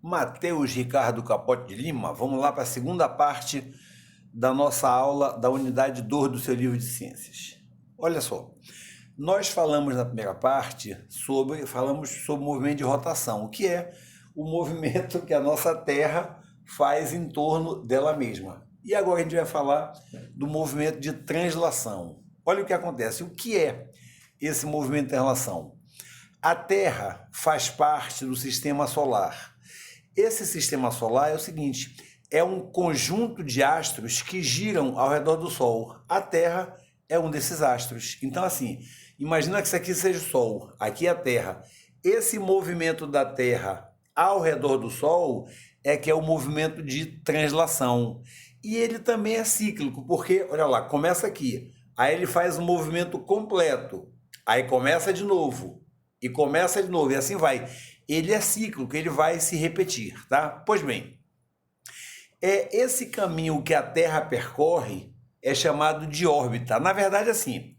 Matheus Ricardo Capote de Lima. Vamos lá para a segunda parte da nossa aula da unidade 2 do seu livro de ciências. Olha só, nós falamos na primeira parte sobre o movimento de rotação, o que é o movimento que a nossa Terra faz em torno dela mesma. E agora a gente vai falar do movimento de translação. Olha o que acontece. O que é esse movimento de translação? A Terra faz parte do sistema solar. Esse sistema solar é o seguinte, é um conjunto de astros que giram ao redor do Sol. A Terra é um desses astros. Então, assim, imagina que isso aqui seja o Sol, aqui é a Terra. Esse movimento da Terra ao redor do Sol é que é o movimento de translação. E ele também é cíclico, porque, olha lá, começa aqui, aí ele faz um movimento completo, aí começa de novo, e começa de novo, e assim vai. Ele é cíclico, ele vai se repetir, tá? Pois bem, esse caminho que a Terra percorre é chamado de órbita. Na verdade, assim,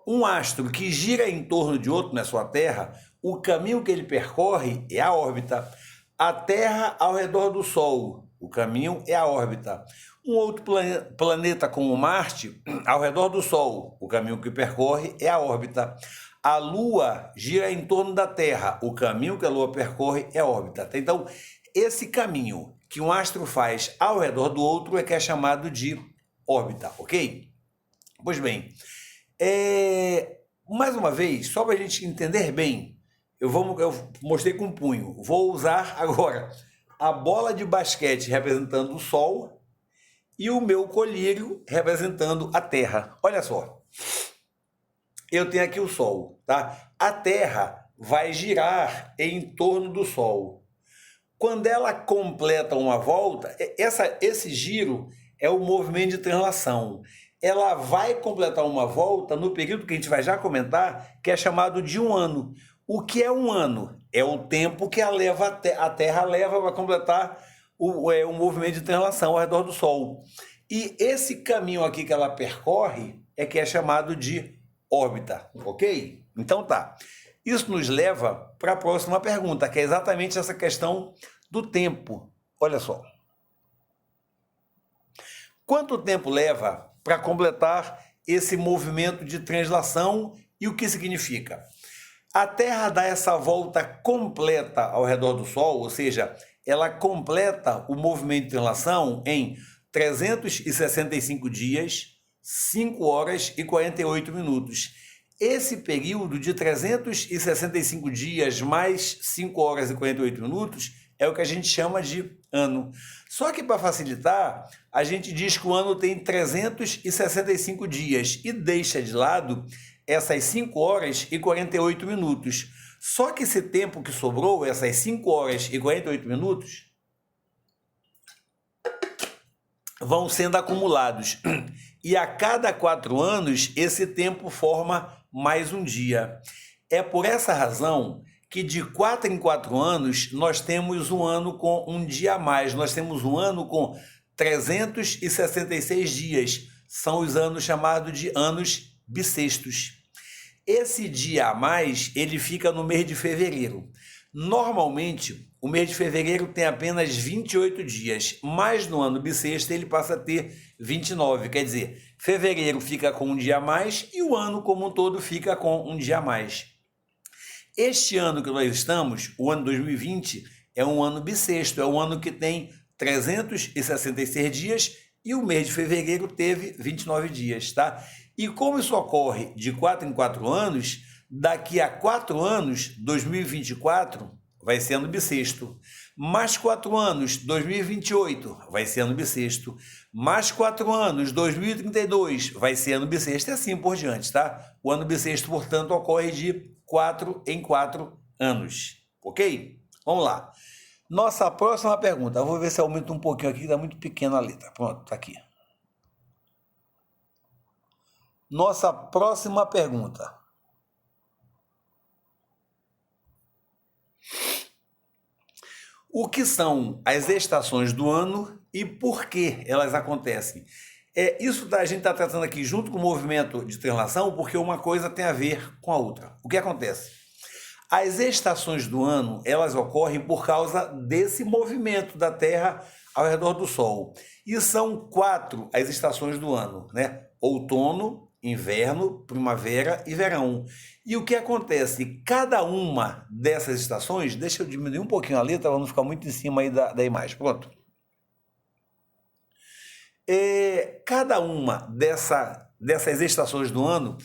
um astro que gira em torno de outro na sua Terra, o caminho que ele percorre é a órbita. A Terra ao redor do Sol, o caminho é a órbita. Um outro planeta como Marte, ao redor do Sol, o caminho que percorre é a órbita. A Lua gira em torno da Terra, o caminho que a Lua percorre é a órbita. Então, esse caminho que um astro faz ao redor do outro é que é chamado de órbita, ok? Pois bem, mais uma vez, só para a gente entender bem, eu mostrei com o punho, vou usar agora a bola de basquete representando o Sol e o meu colírio representando a Terra. Olha só, eu tenho aqui o Sol, tá? A Terra vai girar em torno do Sol. Quando ela completa uma volta, esse giro é o movimento de translação. Ela vai completar uma volta no período que a gente vai já comentar, que é chamado de um ano. O que é um ano? É o tempo que a Terra leva para completar o movimento de translação ao redor do Sol. E esse caminho aqui que ela percorre é que é chamado de órbita, ok? Então tá. Isso nos leva para a próxima pergunta, que é exatamente essa questão do tempo. Olha só. Quanto tempo leva para completar esse movimento de translação e o que significa? A Terra dá essa volta completa ao redor do Sol, ou seja, ela completa o movimento de translação em 365 dias, 5 horas e 48 minutos. Esse período de 365 dias mais 5 horas e 48 minutos é o que a gente chama de ano. Só que para facilitar, a gente diz que o ano tem 365 dias e deixa de lado essas 5 horas e 48 minutos. Só que esse tempo que sobrou, essas 5 horas e 48 minutos, vão sendo acumulados. E a cada 4 anos, esse tempo forma mais um dia. É por essa razão que de 4 em 4 anos, nós temos um ano com um dia a mais. Nós temos um ano com 366 dias. São os anos chamados de anos bissextos. Esse dia a mais, ele fica no mês de fevereiro. Normalmente, o mês de fevereiro tem apenas 28 dias, mas no ano bissexto ele passa a ter 29. Quer dizer, fevereiro fica com um dia a mais e o ano como um todo fica com um dia a mais. Este ano que nós estamos, o ano 2020, é um ano bissexto, é um ano que tem 366 dias e o mês de fevereiro teve 29 dias, tá? E como isso ocorre de 4 em 4 anos, daqui a 4 anos, 2024, vai ser ano bissexto. Mais 4 anos, 2028, vai ser ano bissexto. Mais 4 anos, 2032, vai ser ano bissexto e assim por diante, tá? O ano bissexto, portanto, ocorre de 4 em 4 anos, ok? Vamos lá. Nossa próxima pergunta. Eu vou ver se aumenta um pouquinho aqui, que está muito pequena a letra. Pronto, está aqui. Nossa próxima pergunta. O que são as estações do ano e por que elas acontecem? Isso a gente está tratando aqui junto com o movimento de translação, porque uma coisa tem a ver com a outra. O que acontece? As estações do ano, elas ocorrem por causa desse movimento da Terra ao redor do Sol. E são 4 as estações do ano, né? Outono, inverno, primavera e verão. E o que acontece? Cada uma dessas estações, deixa eu diminuir um pouquinho a letra para não ficar muito em cima aí da imagem. Pronto. Cada uma dessas estações do ano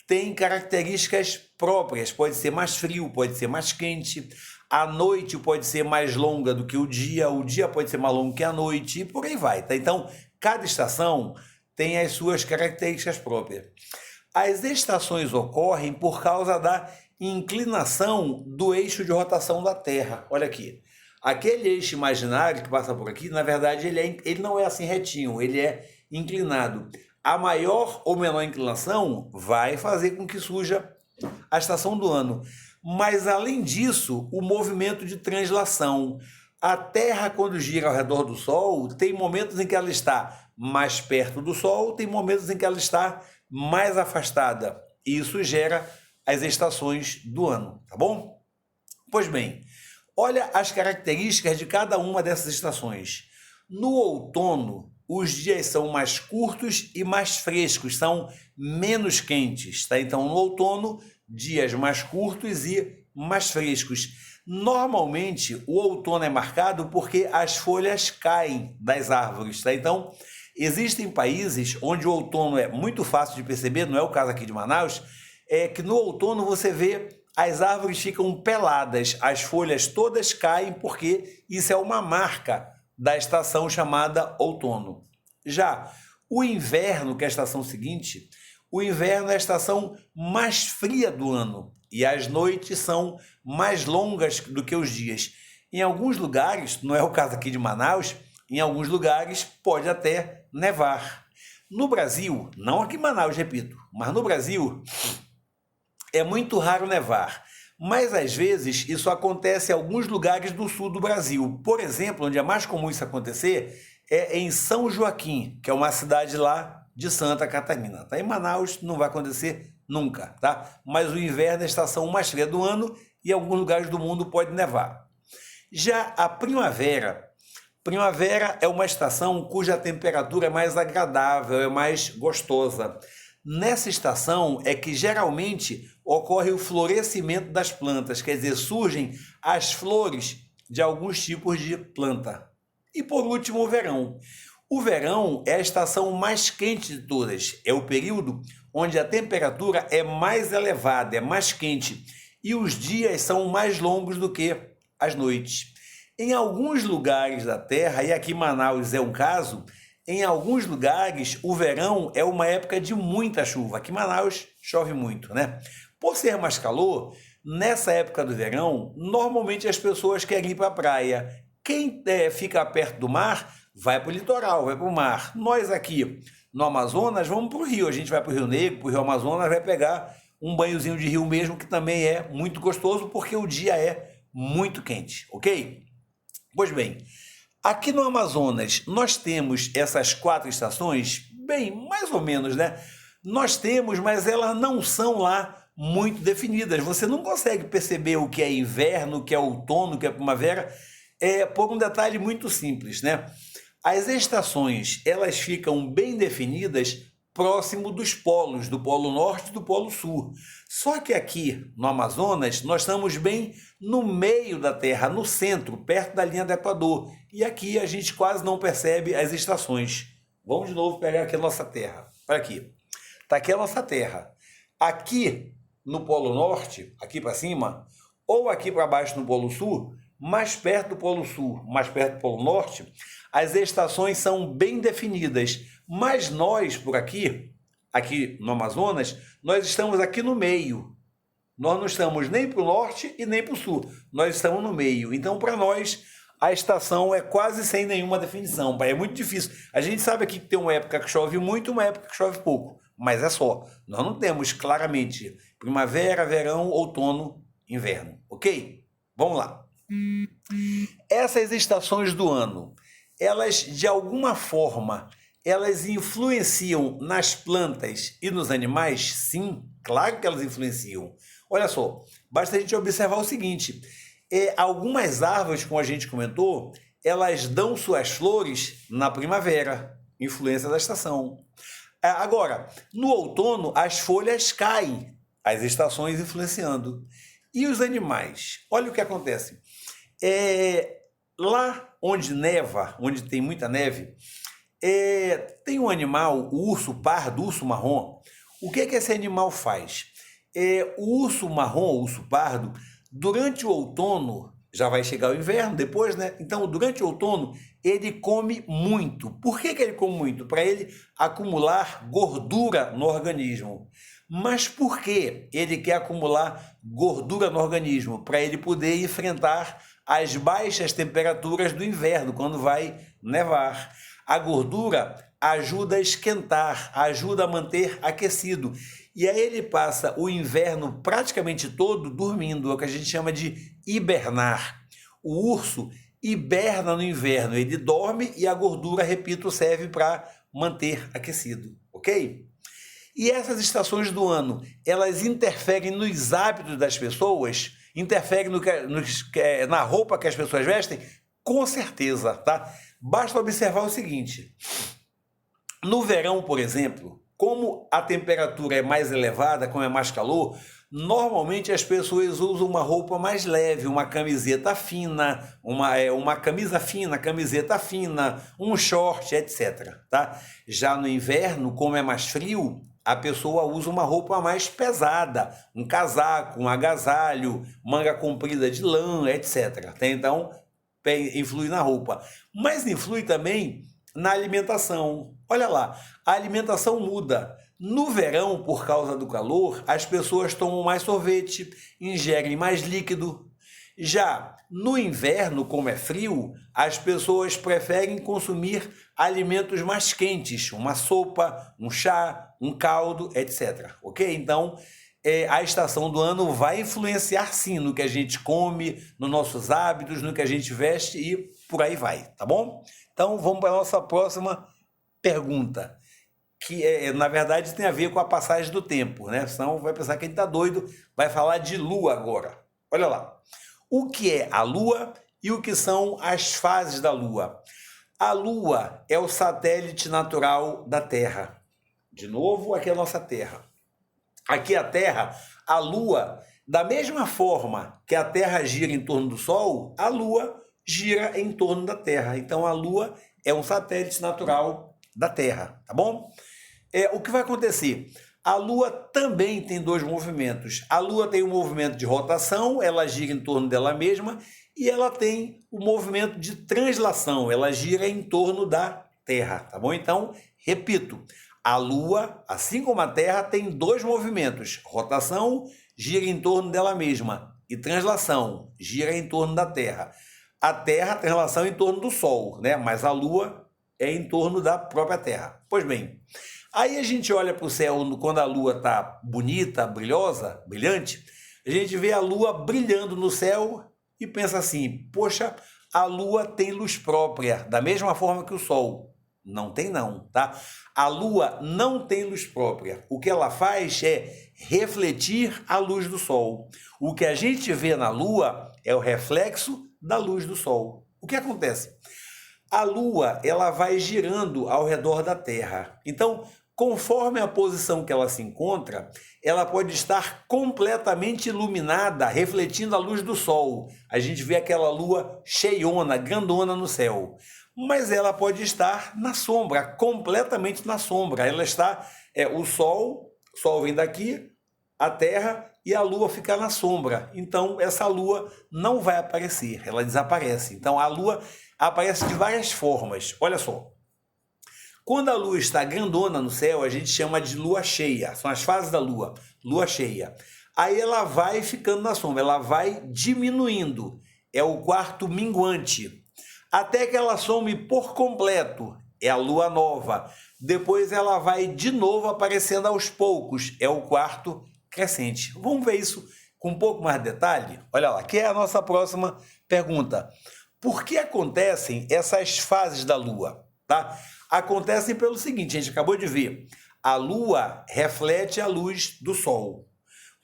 tem características próprias. Pode ser mais frio, pode ser mais quente. A noite pode ser mais longa do que o dia pode ser mais longo que a noite, e por aí vai, tá? Então, cada estação tem as suas características próprias. As estações ocorrem por causa da inclinação do eixo de rotação da Terra. Olha aqui. Aquele eixo imaginário que passa por aqui, na verdade, ele não é assim retinho, ele é inclinado. A maior ou menor inclinação vai fazer com que surja a estação do ano. Mas, além disso, o movimento de translação. A Terra, quando gira ao redor do Sol, tem momentos em que ela está mais perto do Sol, tem momentos em que ela está mais afastada. E isso gera as estações do ano, tá bom? Pois bem, olha as características de cada uma dessas estações. No outono, os dias são mais curtos e mais frescos, são menos quentes, tá? Então, no outono, dias mais curtos e mais frescos. Normalmente, o outono é marcado porque as folhas caem das árvores, tá? Então, existem países onde o outono é muito fácil de perceber, não é o caso aqui de Manaus, é que no outono você vê as árvores ficam peladas, as folhas todas caem porque isso é uma marca da estação chamada outono. Já o inverno, que é a estação seguinte, o inverno é a estação mais fria do ano e as noites são mais longas do que os dias. Em alguns lugares, não é o caso aqui de Manaus, em alguns lugares pode até nevar. No Brasil, não aqui em Manaus, repito, mas no Brasil é muito raro nevar. Mas, às vezes, isso acontece em alguns lugares do sul do Brasil. Por exemplo, onde é mais comum isso acontecer é em São Joaquim, que é uma cidade lá de Santa Catarina. Tá? Em Manaus não vai acontecer nunca, tá? Mas o inverno é a estação mais fria do ano e em alguns lugares do mundo pode nevar. Já a primavera é uma estação cuja temperatura é mais agradável, é mais gostosa. Nessa estação é que geralmente ocorre o florescimento das plantas, quer dizer, surgem as flores de alguns tipos de planta. E por último, o verão. O verão é a estação mais quente de todas, é o período onde a temperatura é mais elevada, é mais quente, e os dias são mais longos do que as noites. Em alguns lugares da Terra, e aqui em Manaus é um caso, em alguns lugares o verão é uma época de muita chuva. Aqui em Manaus chove muito, né? Por ser mais calor, nessa época do verão, normalmente as pessoas querem ir para a praia. Quem fica perto do mar vai para o litoral, vai para o mar. Nós aqui no Amazonas vamos para o rio. A gente vai para o Rio Negro, para o Rio Amazonas, vai pegar um banhozinho de rio mesmo, que também é muito gostoso, porque o dia é muito quente, ok? Pois bem, aqui no Amazonas nós temos essas 4 estações, bem, mais ou menos, né? Nós temos, mas elas não são lá muito definidas. Você não consegue perceber o que é inverno, o que é outono, o que é primavera, por um detalhe muito simples, né? As estações, elas ficam bem definidas próximo dos polos, do Polo Norte e do Polo Sul. Só que aqui no Amazonas, nós estamos bem no meio da Terra, no centro, perto da linha do Equador. E aqui a gente quase não percebe as estações. Vamos de novo pegar aqui a nossa Terra. Olha aqui. Está aqui a nossa Terra. Aqui no Polo Norte, aqui para cima, ou aqui para baixo no Polo Sul, mais perto do Polo Sul, mais perto do Polo Norte, as estações são bem definidas. Mas nós, por aqui no Amazonas, nós estamos aqui no meio. Nós não estamos nem para o norte e nem para o sul. Nós estamos no meio. Então, para nós, a estação é quase sem nenhuma definição. É muito difícil. A gente sabe aqui que tem uma época que chove muito e uma época que chove pouco. Mas é só. Nós não temos claramente primavera, verão, outono, inverno. Ok? Vamos lá. Essas estações do ano, elas, de alguma forma, elas influenciam nas plantas e nos animais? Sim, claro que elas influenciam. Olha só, basta a gente observar o seguinte, algumas árvores, como a gente comentou, elas dão suas flores na primavera, influência da estação. Agora, no outono, as folhas caem, as estações influenciando. E os animais? Olha o que acontece. Lá onde neva, onde tem muita neve, tem um animal, o urso pardo, o urso marrom. O que esse animal faz? O urso marrom, o urso pardo, durante o outono, já vai chegar o inverno depois, né? Então, durante o outono, ele come muito. Por que ele come muito? Para ele acumular gordura no organismo. Mas por que ele quer acumular gordura no organismo? Para ele poder enfrentar as baixas temperaturas do inverno, quando vai nevar. A gordura ajuda a esquentar, ajuda a manter aquecido. E aí ele passa o inverno praticamente todo dormindo, é o que a gente chama de hibernar. O urso hiberna no inverno, ele dorme e a gordura, repito, serve para manter aquecido, ok? E essas estações do ano, elas interferem nos hábitos das pessoas? Interferem na roupa que as pessoas vestem? Com certeza, tá? Basta observar o seguinte, no verão, por exemplo, como a temperatura é mais elevada, como é mais calor, normalmente as pessoas usam uma roupa mais leve, uma camiseta fina, uma camisa fina, camiseta fina, um short, etc. Tá? Já no inverno, como é mais frio, a pessoa usa uma roupa mais pesada, um casaco, um agasalho, manga comprida de lã, etc. Tá? Então, influi na roupa. Mas influi também na alimentação. Olha lá, a alimentação muda. No verão, por causa do calor, as pessoas tomam mais sorvete, ingerem mais líquido. Já no inverno, como é frio, as pessoas preferem consumir alimentos mais quentes, uma sopa, um chá, um caldo, etc. Ok? Então, a estação do ano vai influenciar sim no que a gente come, nos nossos hábitos, no que a gente veste e por aí vai, tá bom? Então, vamos para a nossa próxima pergunta, que na verdade tem a ver com a passagem do tempo, né? Senão vai pensar que a gente está doido, vai falar de lua agora. Olha lá, o que é a lua e o que são as fases da lua? A lua é o satélite natural da Terra. De novo, aqui é a nossa Terra. Aqui a Terra, a lua, da mesma forma que a Terra gira em torno do Sol, a lua gira em torno da Terra. Então a lua é um satélite natural da Terra, tá bom? O que vai acontecer? A Lua também tem dois movimentos. A Lua tem o movimento de rotação, ela gira em torno dela mesma, e ela tem o movimento de translação, ela gira em torno da Terra, tá bom? Então, repito, a Lua, assim como a Terra, tem dois movimentos. Rotação, gira em torno dela mesma, e translação, gira em torno da Terra. A Terra, translação em torno do Sol, né? Mas a Lua é em torno da própria Terra. Pois bem, aí a gente olha para o céu quando a Lua está bonita, brilhosa, brilhante, a gente vê a Lua brilhando no céu e pensa assim, poxa, a Lua tem luz própria, da mesma forma que o Sol. Não tem não, tá? A Lua não tem luz própria. O que ela faz é refletir a luz do Sol. O que a gente vê na Lua é o reflexo da luz do Sol. O que acontece? A Lua, ela vai girando ao redor da Terra. Então, conforme a posição que ela se encontra, ela pode estar completamente iluminada, refletindo a luz do Sol. A gente vê aquela Lua cheiona, grandona no céu. Mas ela pode estar na sombra, completamente na sombra. Ela está, o Sol vem daqui, a Terra e a Lua fica na sombra. Então, essa Lua não vai aparecer, ela desaparece. Então, a Lua aparece de várias formas. Olha só. Quando a Lua está grandona no céu, a gente chama de lua cheia. São as fases da Lua, lua cheia. Aí ela vai ficando na sombra, ela vai diminuindo. É o quarto minguante. Até que ela some por completo. É a lua nova. Depois ela vai de novo aparecendo aos poucos. É o quarto crescente. Vamos ver isso com um pouco mais de detalhe? Olha lá, que é a nossa próxima pergunta. Por que acontecem essas fases da Lua? Tá? Acontecem pelo seguinte, a gente acabou de ver. A Lua reflete a luz do Sol.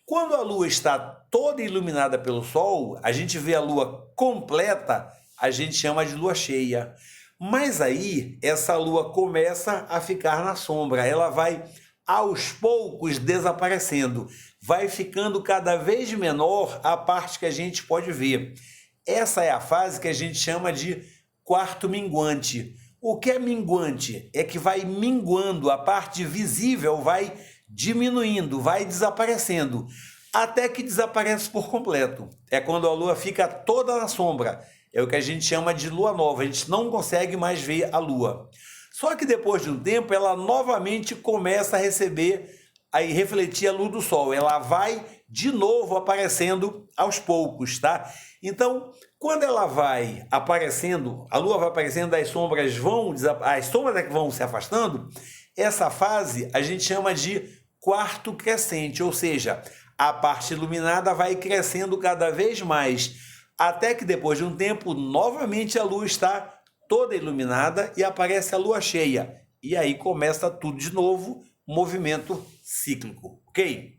Quando a lua está toda iluminada pelo sol, a gente vê a lua completa, a gente chama de lua cheia. Mas aí, essa lua começa a ficar na sombra, ela vai aos poucos desaparecendo, vai ficando cada vez menor a parte que a gente pode ver. Essa é a fase que a gente chama de quarto minguante. O que é minguante? É que vai minguando, a parte visível vai diminuindo, vai desaparecendo, até que desaparece por completo. É quando a lua fica toda na sombra. É o que a gente chama de lua nova, a gente não consegue mais ver a lua. Só que depois de um tempo, ela novamente começa a receber, a refletir a luz do sol. Ela vai de novo aparecendo aos poucos, tá? Então, quando ela vai aparecendo, a lua vai aparecendo, as sombras é que vão se afastando, essa fase a gente chama de quarto crescente, ou seja, a parte iluminada vai crescendo cada vez mais, até que depois de um tempo, novamente a lua está toda iluminada e aparece a lua cheia. E aí começa tudo de novo, movimento cíclico, ok?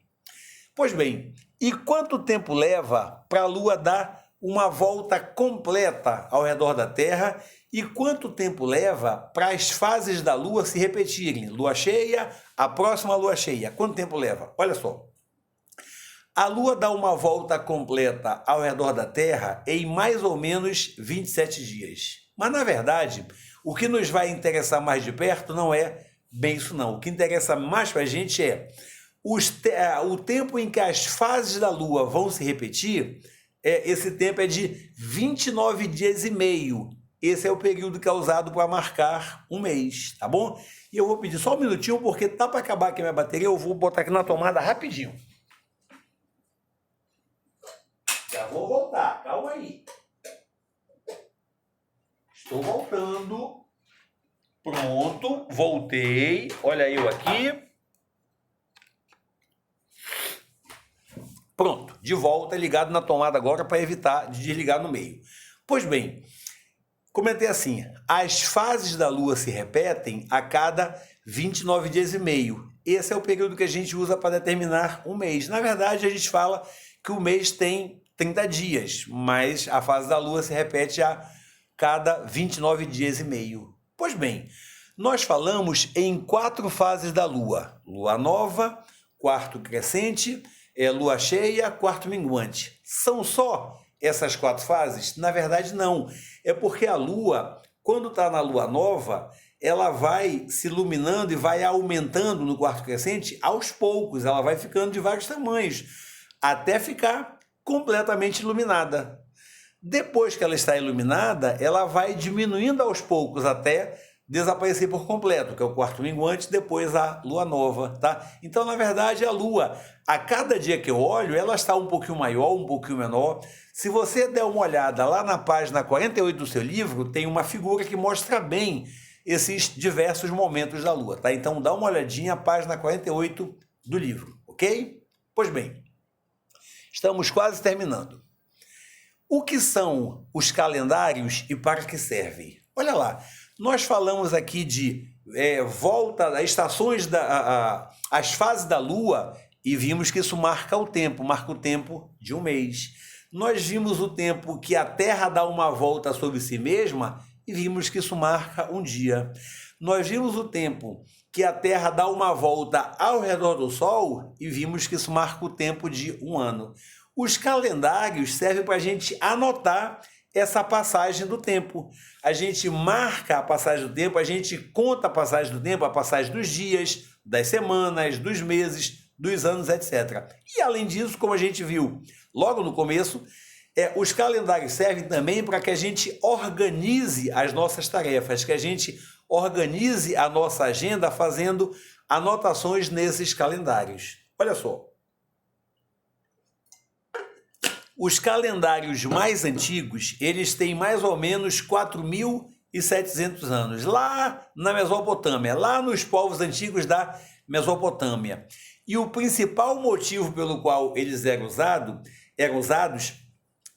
Pois bem, e quanto tempo leva para a lua dar uma volta completa ao redor da Terra? E quanto tempo leva para as fases da lua se repetirem? Lua cheia, a próxima lua cheia. Quanto tempo leva? Olha só. A lua dá uma volta completa ao redor da Terra em mais ou menos 27 dias. Mas, na verdade, o que nos vai interessar mais de perto não é bem isso não. O que interessa mais para a gente é o tempo em que as fases da lua vão se repetir. Esse tempo é de 29 dias e meio. Esse é o período que é usado para marcar um mês, tá bom? E eu vou pedir só um minutinho, porque tá para acabar aqui a minha bateria, eu vou botar aqui na tomada rapidinho. Já vou voltar, calma aí. Estou voltando. Pronto, voltei. Olha eu aqui. Pronto, de volta, ligado na tomada agora para evitar de desligar no meio. Pois bem, comentei assim, as fases da lua se repetem a cada 29 dias e meio. Esse é o período que a gente usa para determinar um mês. Na verdade, a gente fala que o mês tem 30 dias, mas a fase da lua se repete a cada 29 dias e meio. Pois bem, nós falamos em 4 fases da lua. Lua nova, quarto crescente, lua cheia, quarto minguante. São só essas 4 fases? Na verdade, não. É porque a lua, quando está na lua nova, ela vai se iluminando e vai aumentando no quarto crescente aos poucos. Ela vai ficando de vários tamanhos, até ficar completamente iluminada. Depois que ela está iluminada, ela vai diminuindo aos poucos até desaparecer por completo, que é o quarto minguante, depois a lua nova, tá? Então, na verdade, a lua, a cada dia que eu olho, ela está um pouquinho maior, um pouquinho menor. Se você der uma olhada lá na página 48 do seu livro, tem uma figura que mostra bem esses diversos momentos da lua, tá? Então, dá uma olhadinha na página 48 do livro, ok? Pois bem, estamos quase terminando. O que são os calendários e para que servem? Olha lá, nós falamos aqui de volta das estações, as fases da Lua, e vimos que isso marca o tempo de um mês. Nós vimos o tempo que a Terra dá uma volta sobre si mesma e vimos que isso marca um dia. Nós vimos o tempo que a Terra dá uma volta ao redor do Sol e vimos que isso marca o tempo de um ano. Os calendários servem para a gente anotar essa passagem do tempo. A gente marca a passagem do tempo, a gente conta a passagem do tempo, a passagem dos dias, das semanas, dos meses, dos anos, etc. E além disso, como a gente viu logo no começo, os calendários servem também para que a gente organize as nossas tarefas, que a gente organize a nossa agenda fazendo anotações nesses calendários. Olha só. Os calendários mais antigos, eles têm mais ou menos 4.700 anos, lá na Mesopotâmia, lá nos povos antigos da Mesopotâmia. E o principal motivo pelo qual eles eram usados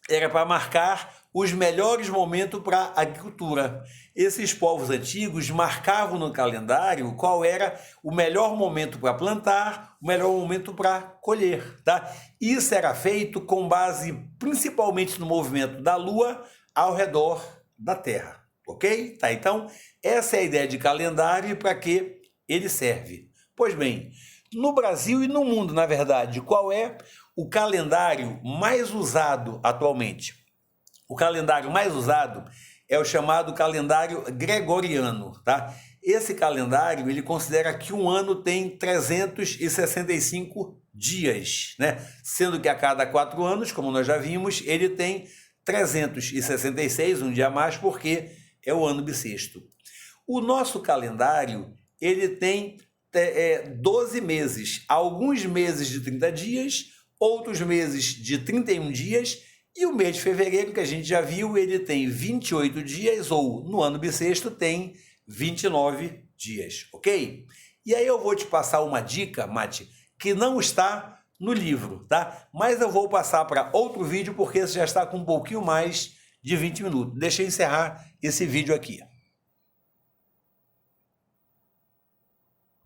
era para marcar os melhores momentos para a agricultura. Esses povos antigos marcavam no calendário qual era o melhor momento para plantar, o melhor momento para colher, tá? Isso era feito com base principalmente no movimento da Lua ao redor da Terra, ok? Tá, então, essa é a ideia de calendário e para que ele serve. Pois bem, no Brasil e no mundo, na verdade, qual é o calendário mais usado atualmente? O calendário mais usado é o chamado calendário gregoriano, tá? Esse calendário, ele considera que um ano tem 365 dias, né? Sendo que a cada 4 anos, como nós já vimos, ele tem 366, um dia a mais, porque é o ano bissexto. O nosso calendário, ele tem 12 meses, alguns meses de 30 dias, outros meses de 31 dias, e o mês de fevereiro, que a gente já viu, ele tem 28 dias, ou no ano bissexto tem 29 dias, ok? E aí eu vou te passar uma dica, Mati, que não está no livro, tá? Mas eu vou passar para outro vídeo, porque esse já está com um pouquinho mais de 20 minutos. Deixa eu encerrar esse vídeo aqui.